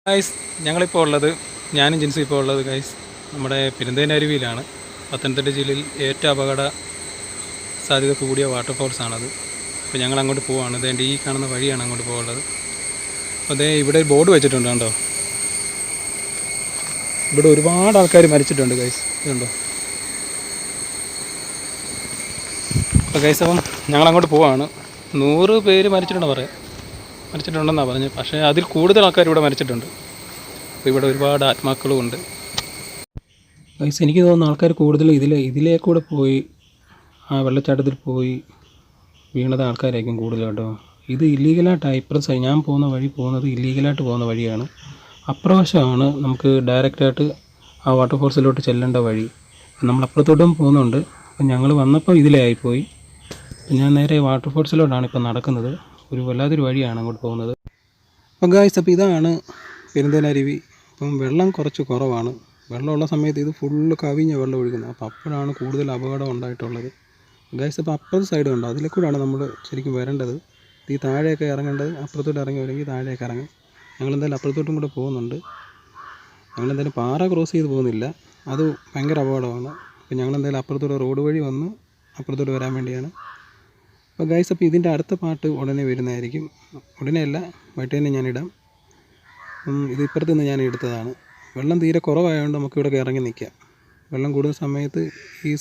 Guys, ഞങ്ങളിപ്പോൾ ഉള്ളത് ഞാനും ജിൻസും ഇപ്പോൾ ഉള്ളത് ഗൈസ് നമ്മുടെ പെരുന്തേനരുവിയിലാണ്. പത്തനംതിട്ട ജില്ലയിൽ ഏറ്റവും അപകട സാധ്യത കൂടിയ വാട്ടർഫോൾസാണത്. അപ്പോൾ ഞങ്ങൾ അങ്ങോട്ട് പോവുകയാണ്. അതേണ്ട ഈ കാണുന്ന വഴിയാണ് അങ്ങോട്ട് പോകുന്നത്. അപ്പോൾ അതേ ഇവിടെ ബോർഡ് വെച്ചിട്ടുണ്ട് കണ്ടോ. ഇവിടെ ഒരുപാട് ആൾക്കാർ മരിച്ചിട്ടുണ്ട് ഗൈസ്, ഇതുണ്ടോ. അപ്പോൾ ഗൈസ്, അപ്പം ഞങ്ങളങ്ങോട്ട് പോവുകയാണ്. 100 പേര് മരിച്ചിട്ടുണ്ടെന്നാണ് പറഞ്ഞത്. പക്ഷേ അതിൽ കൂടുതൽ ആൾക്കാർ ഇവിടെ മരിച്ചിട്ടുണ്ട്. അപ്പോൾ ഇവിടെ ഒരുപാട് ആത്മാക്കളും ഉണ്ട് ഗൈസ്. എനിക്ക് തോന്നുന്ന ആൾക്കാർ കൂടുതൽ ഇതിലേക്കൂടെ പോയി ആ വെള്ളച്ചാട്ടത്തിൽ പോയി വീണത് ആൾക്കാരായിരിക്കും കൂടുതൽ കേട്ടോ. ഇത് ഇല്ലീഗലായിട്ടാണ്. ഇപ്പുറത്തെ ഞാൻ പോകുന്നത് ഇല്ലീഗലായിട്ട് പോകുന്ന വഴിയാണ്. അപ്രവശമാണ് നമുക്ക് ഡയറക്റ്റായിട്ട് ആ വാട്ടർഫോൾസിലോട്ട് ചെല്ലേണ്ട വഴി. നമ്മൾ അപ്പുറത്തോട്ടും പോകുന്നുണ്ട്. അപ്പം ഞങ്ങൾ വന്നപ്പോൾ ഇതിലേ ആയിപ്പോയി. ഞാൻ നേരെ വാട്ടർഫോൾസിലോട്ടാണ് ഇപ്പം നടക്കുന്നത്. ഒരു വല്ലാത്തൊരു വഴിയാണ് അങ്ങോട്ട് പോകുന്നത്. അപ്പോൾ ഗായ്സ്, അപ്പോൾ ഇതാണ് പെരുന്തേനരുവി. അപ്പം വെള്ളം കുറച്ച് കുറവാണ്. വെള്ളമുള്ള സമയത്ത് ഇത് ഫുള്ള് കവിഞ്ഞ വെള്ളം ഒഴുകുന്നത്. അപ്പോൾ അപ്പോഴാണ് കൂടുതൽ അപകടം ഉണ്ടായിട്ടുള്ളത് ഗായ്സ്. അപ്പോൾ അപ്പുറത്തെ സൈഡ് ഉണ്ടോ, അതിലെ കൂടെയാണ് നമ്മൾ ശരിക്കും വരേണ്ടത്. ഈ താഴെയൊക്കെ ഇറങ്ങേണ്ടത് അപ്പുറത്തോട്ട് ഇറങ്ങി വരെങ്കിൽ താഴെയൊക്കെ ഇറങ്ങും. ഞങ്ങളെന്തായാലും അപ്പുറത്തോട്ടും കൂടെ പോകുന്നുണ്ട്. ഞങ്ങളെന്തായാലും പാറ ക്രോസ് ചെയ്ത് പോകുന്നില്ല, അത് ഭയങ്കര അപകടമാണ്. അപ്പോൾ ഞങ്ങളെന്തായാലും അപ്പുറത്തോട്ട് റോഡ് വഴി വന്ന് അപ്പുറത്തോട്ട് വരാൻ വേണ്ടിയാണ്. അപ്പോൾ ഗൈസ്, അപ്പോൾ ഇതിൻ്റെ അടുത്ത പാട്ട് ഉടനെ വരുന്നതായിരിക്കും. ഉടനെയല്ല, വൈകിട്ട് തന്നെ ഞാനിടാം. ഇത് ഇപ്പുറത്ത് നിന്ന് ഞാൻ എടുത്തതാണ്. വെള്ളം തീരെ കുറവായതുകൊണ്ട് നമുക്കിവിടെ ഇറങ്ങി നിൽക്കാം. വെള്ളം കൂടുന്ന സമയത്ത് ഈ